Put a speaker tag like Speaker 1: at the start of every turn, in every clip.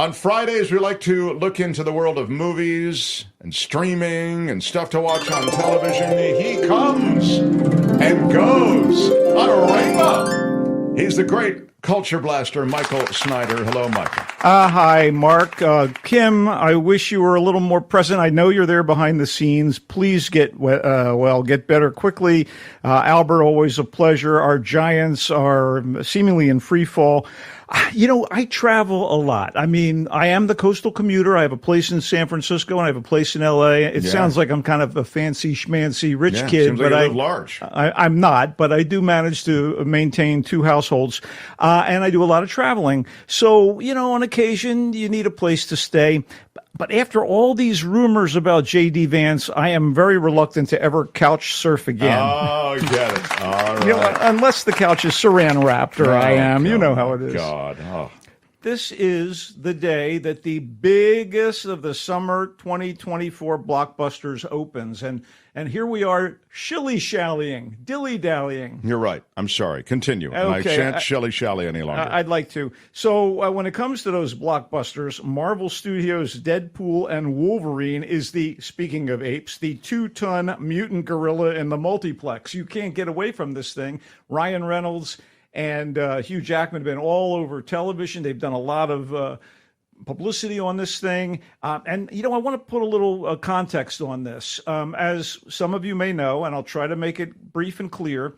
Speaker 1: On Fridays, we like to look into the world of movies and streaming and stuff to watch on television. He comes and goes on a rainbow. He's the great culture blaster, Michael Snyder. Hello, Michael.
Speaker 2: Hi, Mark. Kim, I wish you were a little more present. I know you're there behind the scenes. Please get better quickly. Albert, always a pleasure. Our Giants are seemingly in free fall. I travel a lot. I mean, I am the coastal commuter. I have a place in San Francisco and I have a place in L.A. It sounds like I'm kind of a fancy schmancy rich kid,
Speaker 1: seems like
Speaker 2: but
Speaker 1: you live large.
Speaker 2: I'm not, but I do manage to maintain two households, and I do a lot of traveling. So, on occasion, you need a place to stay. But after all these rumors about J.D. Vance, I am very reluctant to ever couch surf again.
Speaker 1: Oh, get it. All right.
Speaker 2: Unless the couch is saran wrapped, or I am. You know how it is.
Speaker 1: God. Oh.
Speaker 2: This is the day that the biggest of the summer 2024 blockbusters opens. And here we are shilly-shallying, dilly-dallying.
Speaker 1: You're right. I'm sorry. Continue.
Speaker 2: Okay.
Speaker 1: I shan't shilly-shally any longer.
Speaker 2: I'd like to. So when it comes to those blockbusters, Marvel Studios' Deadpool and Wolverine is speaking of apes, the 2-ton mutant gorilla in the multiplex. You can't get away from this thing. Ryan Reynolds and Hugh Jackman have been all over television. They've done a lot of publicity on this thing. And I want to put a little context on this. As some of you may know, and I'll try to make it brief and clear,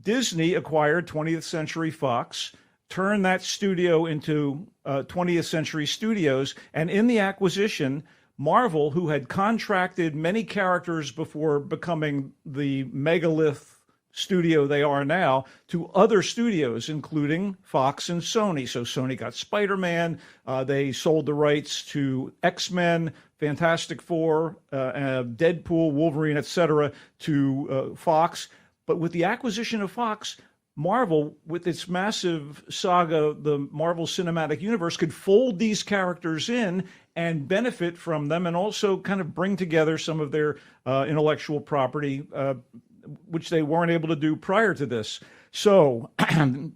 Speaker 2: Disney acquired 20th Century Fox, turned that studio into 20th Century Studios, and in the acquisition, Marvel, who had contracted many characters before becoming the megalith studio they are now, to other studios, including Fox and Sony. So Sony got Spider-Man. They sold the rights to X-Men, Fantastic Four, Deadpool, Wolverine, etc. to Fox. But with the acquisition of Fox, Marvel, with its massive saga, the Marvel Cinematic Universe, could fold these characters in and benefit from them, and also kind of bring together some of their intellectual property, which they weren't able to do prior to this. So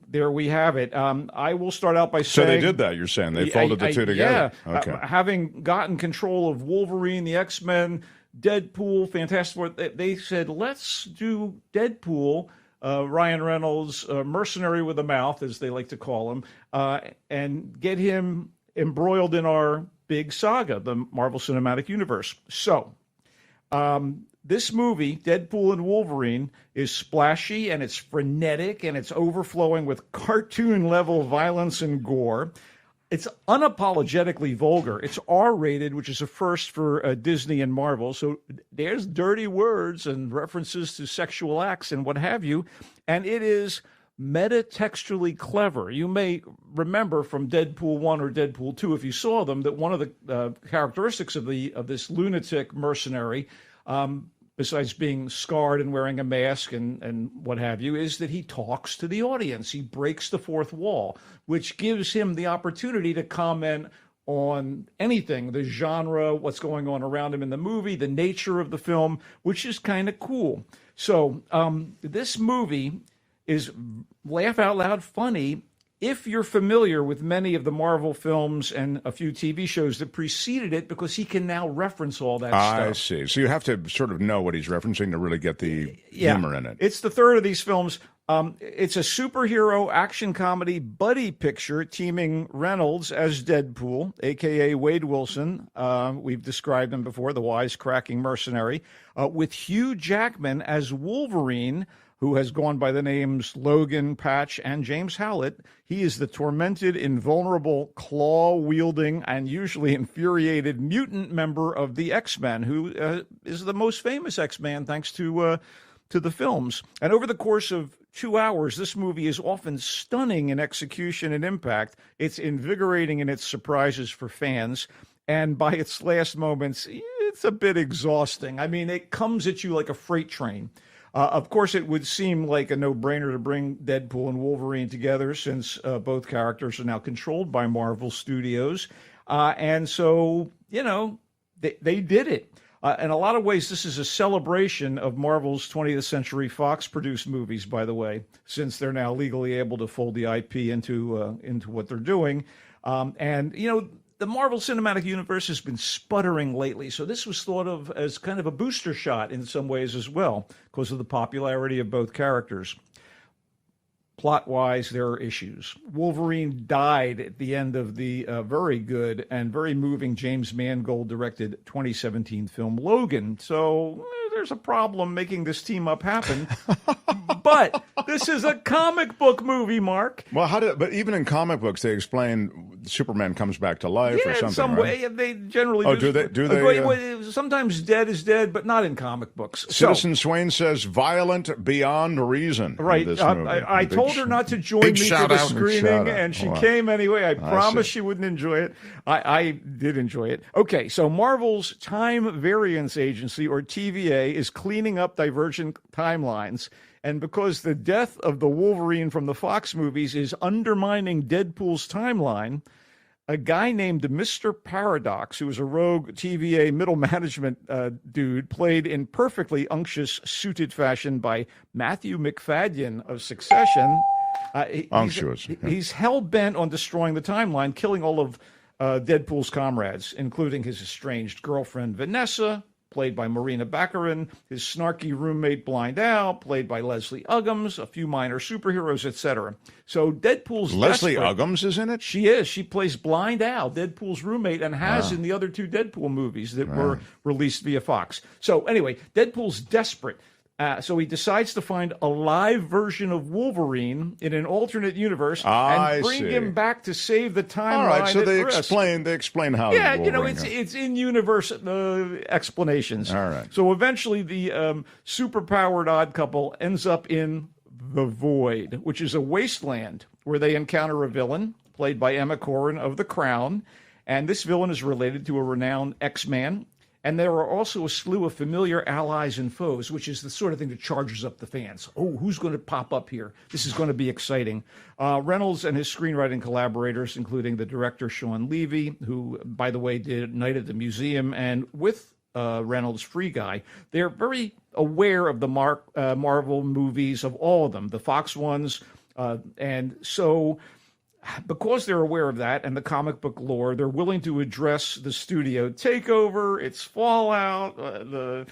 Speaker 2: there we have it. I will start out by saying...
Speaker 1: So they did that, you're saying? They folded the two together?
Speaker 2: Yeah.
Speaker 1: Okay.
Speaker 2: Having gotten control of Wolverine, the X-Men, Deadpool, Fantastic Four, they said, let's do Deadpool, Ryan Reynolds, mercenary with a mouth, as they like to call him, and get him embroiled in our big saga, the Marvel Cinematic Universe. So... this movie, Deadpool and Wolverine, is splashy and it's frenetic and it's overflowing with cartoon-level violence and gore. It's unapologetically vulgar. It's R-rated, which is a first for Disney and Marvel. So there's dirty words and references to sexual acts and what have you. And it is metatextually clever. You may remember from Deadpool 1 or Deadpool 2, if you saw them, that one of the characteristics of this lunatic mercenary, besides being scarred and wearing a mask and what have you, is that he talks to the audience. He breaks the fourth wall, which gives him the opportunity to comment on anything, the genre, what's going on around him in the movie, the nature of the film, which is kind of cool. So this movie is laugh out loud funny if you're familiar with many of the Marvel films and a few TV shows that preceded it, because he can now reference all that stuff.
Speaker 1: I see. So you have to sort of know what he's referencing to really get the humor in it.
Speaker 2: It's the third of these films. It's a superhero action comedy buddy picture teaming Reynolds as Deadpool, a.k.a. Wade Wilson. We've described him before, the wisecracking mercenary, with Hugh Jackman as Wolverine, who has gone by the names Logan, Patch, and James Howlett. He is the tormented, invulnerable, claw-wielding, and usually infuriated mutant member of the X-Men, who is the most famous X-Man thanks to the films. And over the course of 2 hours, this movie is often stunning in execution and impact. It's invigorating in its surprises for fans. And by its last moments, it's a bit exhausting. I mean, it comes at you like a freight train. Of course, it would seem like a no-brainer to bring Deadpool and Wolverine together, since both characters are now controlled by Marvel Studios. And so, they did it. In a lot of ways, this is a celebration of Marvel's 20th Century Fox-produced movies, by the way, since they're now legally able to fold the IP into what they're doing. the Marvel Cinematic Universe has been sputtering lately, so this was thought of as kind of a booster shot in some ways as well, because of the popularity of both characters. Plot-wise, there are issues. Wolverine died at the end of the very good and very moving James Mangold-directed 2017 film Logan. So there's a problem making this team-up happen. But this is a comic book movie, Mark.
Speaker 1: Well, but even in comic books, they explain Superman comes back to life or something,
Speaker 2: in some
Speaker 1: right?
Speaker 2: way. They generally
Speaker 1: do they?
Speaker 2: Sometimes dead is dead, but not in comic books.
Speaker 1: Citizen Swain says violent beyond reason.
Speaker 2: Right. I told her not to join me for the screening, and she came anyway. I promised she wouldn't enjoy it. I did enjoy it. Okay, so Marvel's Time Variance Agency, or TVA, is cleaning up divergent timelines. And because the death of the Wolverine from the Fox movies is undermining Deadpool's timeline, a guy named Mr. Paradox, who was a rogue TVA middle management dude, played in perfectly unctuous suited fashion by Matthew McFadden of Succession. He's hell-bent on destroying the timeline, killing all of Deadpool's comrades, including his estranged girlfriend, Vanessa, played by Marina Baccarin, his snarky roommate Blind Al, played by Leslie Uggams, a few minor superheroes, etc. So Deadpool's
Speaker 1: Leslie Uggams is in it?
Speaker 2: She is. She plays Blind Al, Deadpool's roommate, and has in the other two Deadpool movies that were released via Fox. So anyway, Deadpool's desperate. So he decides to find a live version of Wolverine in an alternate universe and bring him back to save the timeline.
Speaker 1: All right, so they explain how.
Speaker 2: Yeah, it's in universe explanations.
Speaker 1: All right.
Speaker 2: So eventually, the superpowered odd couple ends up in the Void, which is a wasteland where they encounter a villain played by Emma Corrin of The Crown, and this villain is related to a renowned X-Man. And there are also a slew of familiar allies and foes, which is the sort of thing that charges up the fans. Oh, who's going to pop up here? This is going to be exciting. Reynolds and his screenwriting collaborators, including the director Sean Levy, who, by the way, did Night at the Museum, and with Reynolds' Free Guy, they're very aware of the Marvel movies, of all of them, the Fox ones. And so, because they're aware of that and the comic book lore, they're willing to address the studio takeover, its fallout, the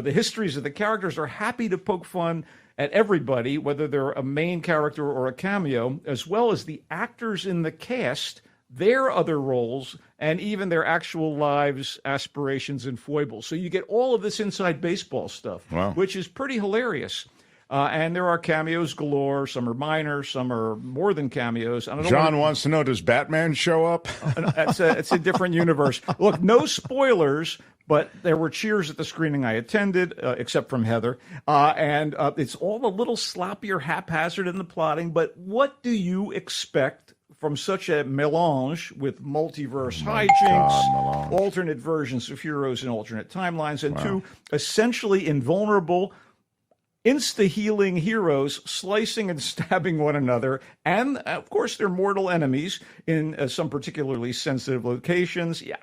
Speaker 2: histories of the characters. Are happy to poke fun at everybody, whether they're a main character or a cameo, as well as the actors in the cast, their other roles, and even their actual lives, aspirations, and foibles. So you get all of this inside baseball stuff, which is pretty hilarious. And there are cameos galore. Some are minor, some are more than cameos.
Speaker 1: John wants to know, does Batman show up?
Speaker 2: It's a different universe. Look, no spoilers, but there were cheers at the screening I attended, except from Heather. And it's all a little sloppier, haphazard in the plotting. But what do you expect from such a melange with multiverse hijinks, alternate versions of heroes in alternate timelines, and two essentially invulnerable, insta-healing heroes slicing and stabbing one another, and of course they're mortal enemies in some particularly sensitive locations. Yeah,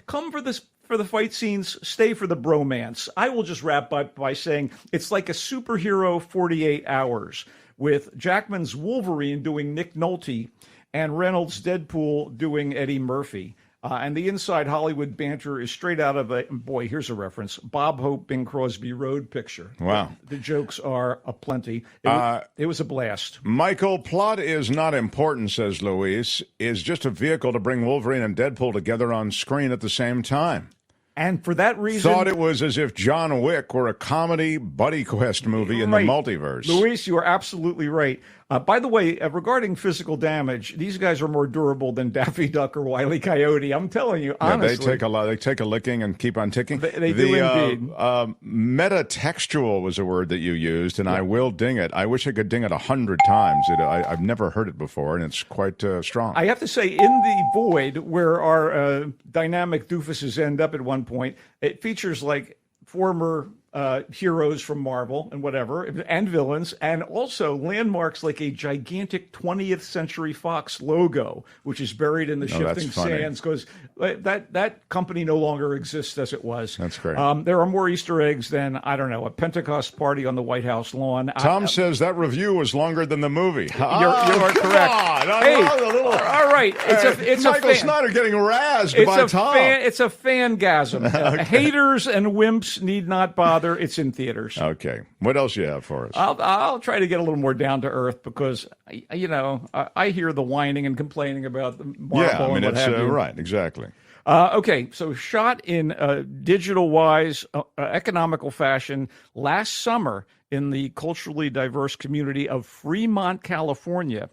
Speaker 2: come for the fight scenes, stay for the bromance. I will just wrap up by saying it's like a superhero 48 hours, with Jackman's Wolverine doing Nick Nolte and Reynolds' Deadpool doing Eddie Murphy. And the inside Hollywood banter is straight out of here's a reference, Bob Hope, Bing Crosby road picture.
Speaker 1: Wow.
Speaker 2: The jokes are aplenty. It was a blast.
Speaker 1: Michael, plot is not important, says Luis, is just a vehicle to bring Wolverine and Deadpool together on screen at the same time.
Speaker 2: And for that reason...
Speaker 1: Thought it was as if John Wick were a comedy buddy quest movie in the multiverse.
Speaker 2: Luis, you are absolutely right. By the way, regarding physical damage, these guys are more durable than Daffy Duck or Wile E. Coyote. I'm telling you, honestly.
Speaker 1: They take a licking and keep on ticking.
Speaker 2: They do indeed.
Speaker 1: Metatextual was a word that you used, and I will ding it. I wish I could ding it 100 times. I've never heard it before, and it's quite strong.
Speaker 2: I have to say, in the Void, where our dynamic doofuses end up at one point, it features like former heroes from Marvel and whatever, and villains, and also landmarks like a gigantic 20th Century Fox logo, which is buried in the shifting sands, because that company no longer exists as it was.
Speaker 1: That's great.
Speaker 2: There are more Easter eggs than, I don't know, a Pentecost party on the White House lawn.
Speaker 1: Tom says that review was longer than the movie.
Speaker 2: You are correct. Hey, all right. It's
Speaker 1: Michael Snyder getting razzed by Tom.
Speaker 2: It's a fangasm.
Speaker 1: Okay.
Speaker 2: Haters and wimps need not bother. It's in theaters.
Speaker 1: Okay. What else you have for us?
Speaker 2: I'll try to get a little more down to earth because, I hear the whining and complaining about the Marvel and what have you.
Speaker 1: Right, exactly.
Speaker 2: Okay, so shot in digital-wise, economical fashion last summer in the culturally diverse community of Fremont, California,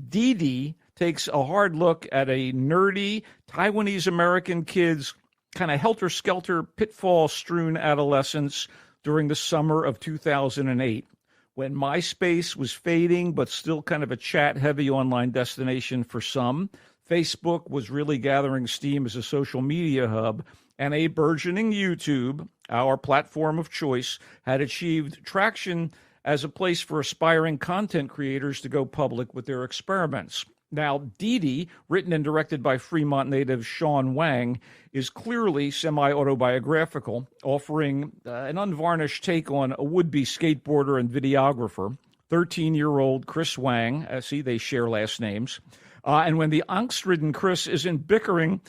Speaker 2: Didi takes a hard look at a nerdy Taiwanese-American kid's kind of helter-skelter, pitfall-strewn adolescence during the summer of 2008, when MySpace was fading but still kind of a chat-heavy online destination for some. Facebook was really gathering steam as a social media hub, and a burgeoning YouTube, our platform of choice, had achieved traction as a place for aspiring content creators to go public with their experiments. Now, Didi, written and directed by Fremont native Sean Wang, is clearly semi-autobiographical, offering an unvarnished take on a would-be skateboarder and videographer, 13-year-old Chris Wang. See, they share last names. And when the angst-ridden Chris isn't bickering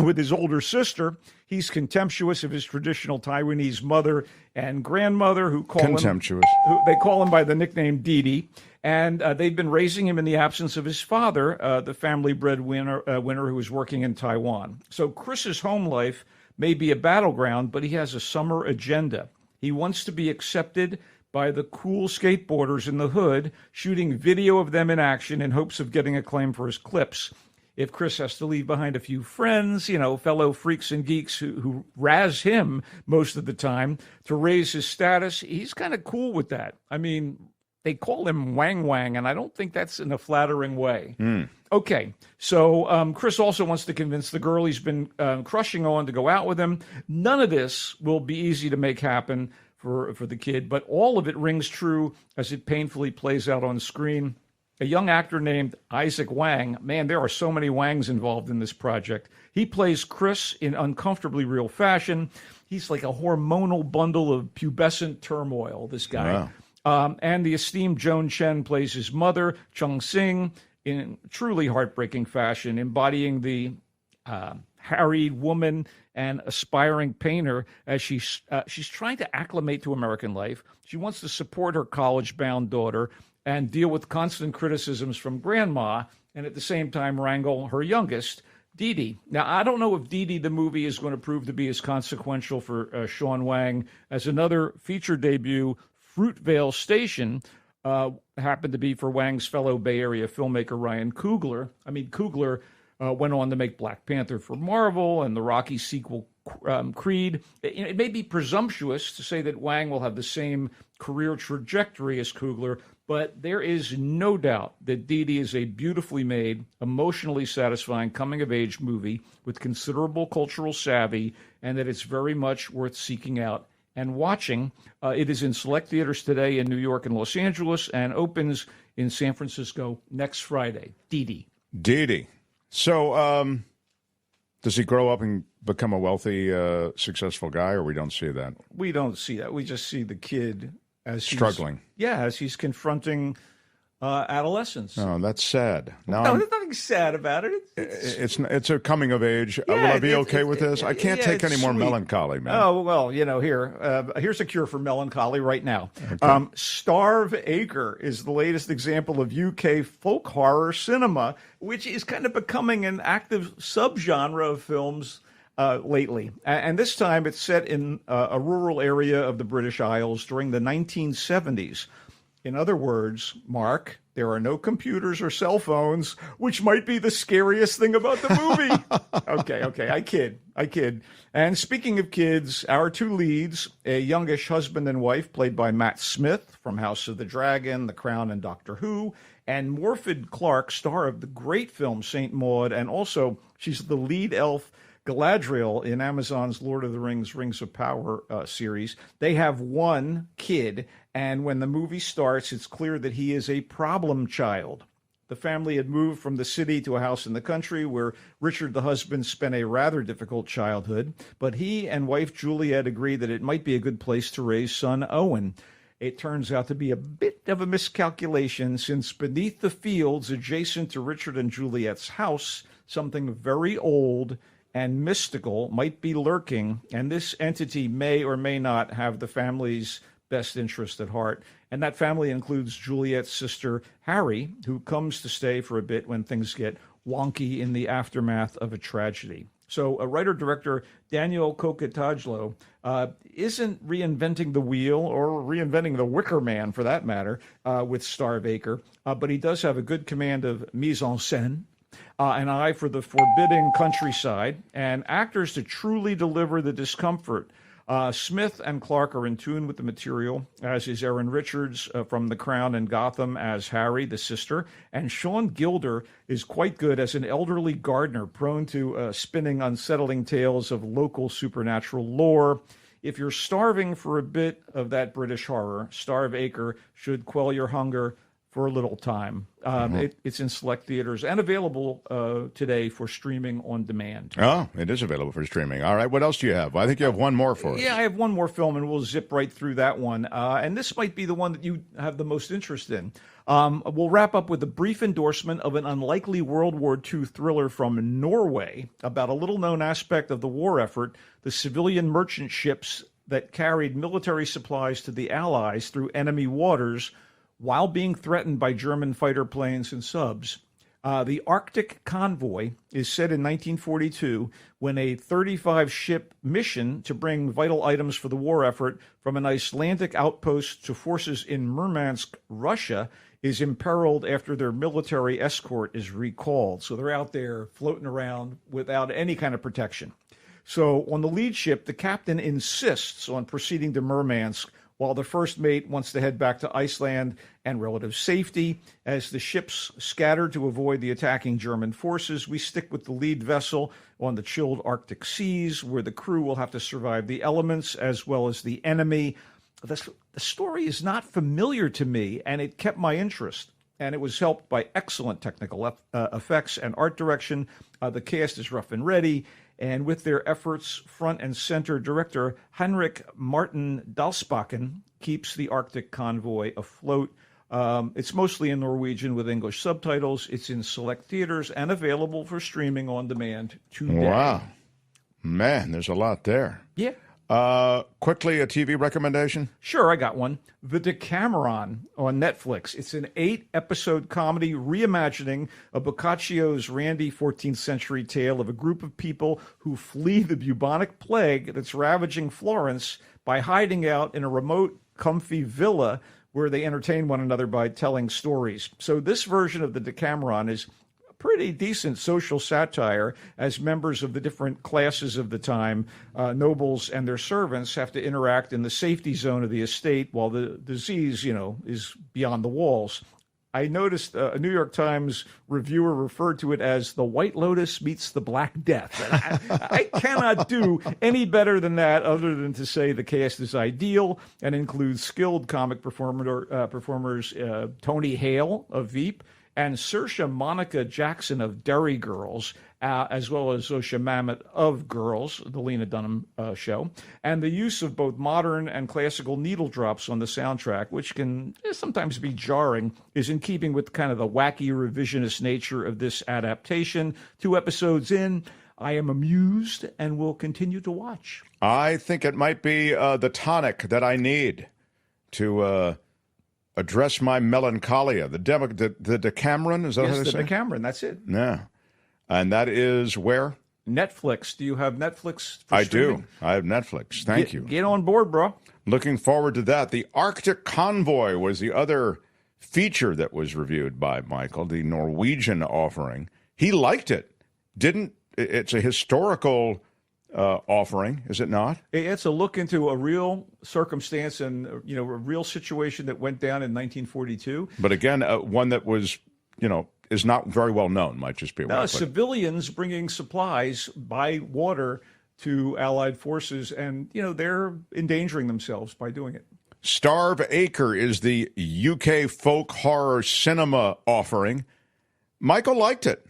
Speaker 2: with his older sister, he's contemptuous of his traditional Taiwanese mother and grandmother, who call they call him by the nickname Didi. And they've been raising him in the absence of his father, the family breadwinner who was working in Taiwan. So Chris's home life may be a battleground, but he has a summer agenda. He wants to be accepted by the cool skateboarders in the hood, shooting video of them in action in hopes of getting acclaim for his clips. If Chris has to leave behind a few friends, fellow freaks and geeks who razz him most of the time to raise his status, he's kind of cool with that. I mean, they call him Wang Wang, and I don't think that's in a flattering way. Okay, so Chris also wants to convince the girl he's been crushing on to go out with him. None of this will be easy to make happen for the kid, but all of it rings true as it painfully plays out on screen. A young actor named Isaac Wang, man, there are so many Wangs involved in this project. He plays Chris in uncomfortably real fashion. He's like a hormonal bundle of pubescent turmoil, this guy. Wow. And the esteemed Joan Chen plays his mother, Chung Sing, in truly heartbreaking fashion, embodying the harried woman and aspiring painter as she's trying to acclimate to American life. She wants to support her college-bound daughter and deal with constant criticisms from grandma, and at the same time wrangle her youngest, Didi. Now, I don't know if Didi the movie is going to prove to be as consequential for Sean Wang as another feature debut, Fruitvale Station, happened to be for Wang's fellow Bay Area filmmaker Ryan Coogler. I mean, Coogler went on to make Black Panther for Marvel and the Rocky sequel Creed. It may be presumptuous to say that Wang will have the same career trajectory as Coogler, but there is no doubt that Didi is a beautifully made, emotionally satisfying coming-of-age movie with considerable cultural savvy, and that it's very much worth seeking out and watching. It is in select theaters today in New York and Los Angeles and opens in San Francisco next Friday. Didi.
Speaker 1: So does he grow up and become a wealthy, successful guy, or we don't see that?
Speaker 2: We don't see that. We just see the kid as
Speaker 1: struggling.
Speaker 2: As he's confronting adolescence.
Speaker 1: Oh, that's sad.
Speaker 2: No, there's nothing sad about it.
Speaker 1: It's a coming of age. Will I be okay with this? I can't take any more melancholy, man.
Speaker 2: Oh, well, here's a cure for melancholy right now. Okay. Starve Acre is the latest example of UK folk horror cinema, which is kind of becoming an active subgenre of films lately. And this time it's set in a rural area of the British Isles during the 1970s. In other words, Mark, there are no computers or cell phones, which might be the scariest thing about the movie. Okay, I kid. And speaking of kids, our two leads, a youngish husband and wife played by Matt Smith from House of the Dragon, The Crown, and Doctor Who, and Morfydd Clark, star of the great film Saint Maud, and also she's the lead elf Galadriel in Amazon's Lord of the Rings, Rings of Power series. They have one kid, and when the movie starts, it's clear that he is a problem child. The family had moved from the city to a house in the country where Richard, the husband, spent a rather difficult childhood, but he and wife Juliet agreed that it might be a good place to raise son Owen. It turns out to be a bit of a miscalculation, since beneath the fields adjacent to Richard and Juliet's house, something very old and mystical might be lurking, and this entity may or may not have the family's best interest at heart. And that family includes Juliet's sister, Harry, who comes to stay for a bit when things get wonky in the aftermath of a tragedy. So a writer-director, Daniel Koketajlo, isn't reinventing the wheel or reinventing the Wicker Man, for that matter, with Starve Acre, but he does have a good command of mise-en-scène, an eye for the forbidding countryside, and actors to truly deliver the discomfort. Smith and Clark are in tune with the material, as is Erin Richards from The Crown and Gotham as Harry, the sister, and Sean Gilder is quite good as an elderly gardener prone to spinning unsettling tales of local supernatural lore. If you're starving for a bit of that British horror, Starve Acre should quell your hunger for a little time. It's in select theaters and available today for streaming on demand.
Speaker 1: Oh, it is available for streaming. All right, what else do you have? I think you have one more for us.
Speaker 2: Yeah, I have one more film, and we'll zip right through that one. And this might be the one that you have the most interest in. We'll wrap up with a brief endorsement of an unlikely World War II thriller from Norway about a little-known aspect of the war effort, the civilian merchant ships that carried military supplies to the Allies through enemy waters while being threatened by German fighter planes and subs. The Arctic Convoy is set in 1942 when a 35-ship mission to bring vital items for the war effort from an Icelandic outpost to forces in Murmansk, Russia, is imperiled after their military escort is recalled. So they're out there floating around without any kind of protection. So on the lead ship, the captain insists on proceeding to Murmansk, while the first mate wants to head back to Iceland and relative safety. As the ships scatter to avoid the attacking German forces, we stick with the lead vessel on the chilled Arctic seas, where the crew will have to survive the elements as well as the enemy. The story is not familiar to me, and it kept my interest. And it was helped by excellent technical effects and art direction. The cast is rough and ready. And with their efforts, front and center director Henrik Martin Dalsbakken keeps the Arctic Convoy afloat. It's mostly in Norwegian with English subtitles. It's in select theaters and available for streaming on demand today.
Speaker 1: Wow. Man, there's a lot there.
Speaker 2: Yeah.
Speaker 1: Quickly, a TV recommendation?
Speaker 2: Sure, I got one. The Decameron on Netflix. It's an 8-episode comedy reimagining of Boccaccio's randy 14th century tale of a group of people who flee the bubonic plague that's ravaging Florence by hiding out in a remote, comfy villa where they entertain one another by telling stories. So this version of the Decameron is pretty decent social satire, as members of the different classes of the time, nobles and their servants, have to interact in the safety zone of the estate while the disease, is beyond the walls. I noticed a New York Times reviewer referred to it as the White Lotus meets the Black Death. And I cannot do any better than that, other than to say the cast is ideal and includes skilled comic performers Tony Hale of Veep, and Saoirse Monica Jackson of Derry Girls, as well as Zosha Mamet of Girls, the Lena Dunham show, and the use of both modern and classical needle drops on the soundtrack, which can sometimes be jarring, is in keeping with kind of the wacky revisionist nature of this adaptation. 2 episodes in, I am amused and will continue to watch.
Speaker 1: I think it might be the tonic that I need to address my melancholia. The Decameron, is that
Speaker 2: yes,
Speaker 1: how they
Speaker 2: the
Speaker 1: say?
Speaker 2: Decameron, that's it.
Speaker 1: Yeah. And that is where?
Speaker 2: Netflix. Do you have Netflix for
Speaker 1: I
Speaker 2: streaming?
Speaker 1: do. I have Netflix. Thank you.
Speaker 2: Get on board, bro.
Speaker 1: Looking forward to that. The Arctic Convoy was the other feature that was reviewed by Michael, the Norwegian offering. He liked it. It's a historical offering, is it not?
Speaker 2: It's a look into a real circumstance and a real situation that went down in 1942.
Speaker 1: But again, one that was is not very well known. Might just be
Speaker 2: No, civilians bringing supplies by water to Allied forces, and they're endangering themselves by doing it.
Speaker 1: Starve Acre is the UK folk horror cinema offering. Michael liked it.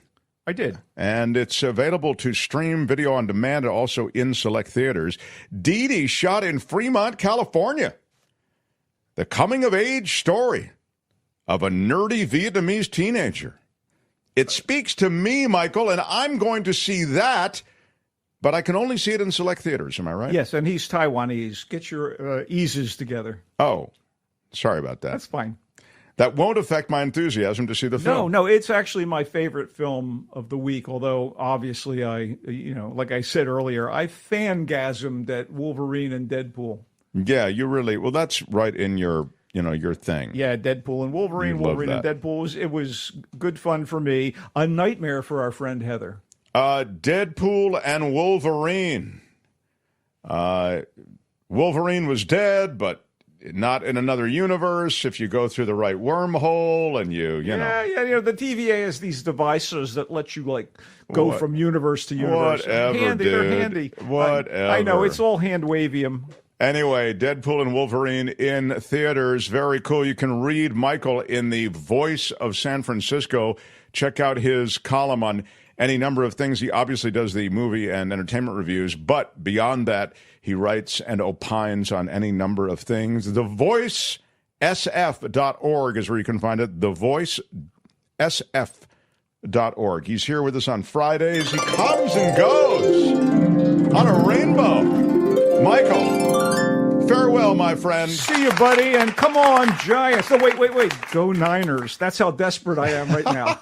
Speaker 2: I did.
Speaker 1: And it's available to stream video on demand and also in select theaters. Dee Dee shot in Fremont, California. The coming-of-age story of a nerdy Vietnamese teenager. It speaks to me, Michael, and I'm going to see that, but I can only see it in select theaters. Am I right?
Speaker 2: Yes, and he's Taiwanese. Get your eases together.
Speaker 1: Oh, sorry about that.
Speaker 2: That's fine.
Speaker 1: That won't affect my enthusiasm to see the film.
Speaker 2: No, it's actually my favorite film of the week, although obviously like I said earlier, I fangasmed at Wolverine and Deadpool.
Speaker 1: Yeah, you really, well, that's right in your thing.
Speaker 2: Yeah, Deadpool and Wolverine, and Deadpool. It was good fun for me. A nightmare for our friend Heather.
Speaker 1: Deadpool and Wolverine. Wolverine was dead, but not in another universe. If you go through the right wormhole and you know.
Speaker 2: Yeah. The TVA has these devices that let you go from universe to universe.
Speaker 1: Whatever,
Speaker 2: They're handy.
Speaker 1: Whatever.
Speaker 2: I know, it's all hand wavium.
Speaker 1: Anyway, Deadpool and Wolverine in theaters. Very cool. You can read Michael in the Voice of San Francisco. Check out his column on any number of things. He obviously does the movie and entertainment reviews, but beyond that, he writes and opines on any number of things. TheVoiceSF.org is where you can find it. TheVoiceSF.org. He's here with us on Fridays. He comes and goes on a rainbow. Michael, farewell, my friend.
Speaker 2: See you, buddy, and come on, Giants. Oh, wait. Go Niners. That's how desperate I am right now.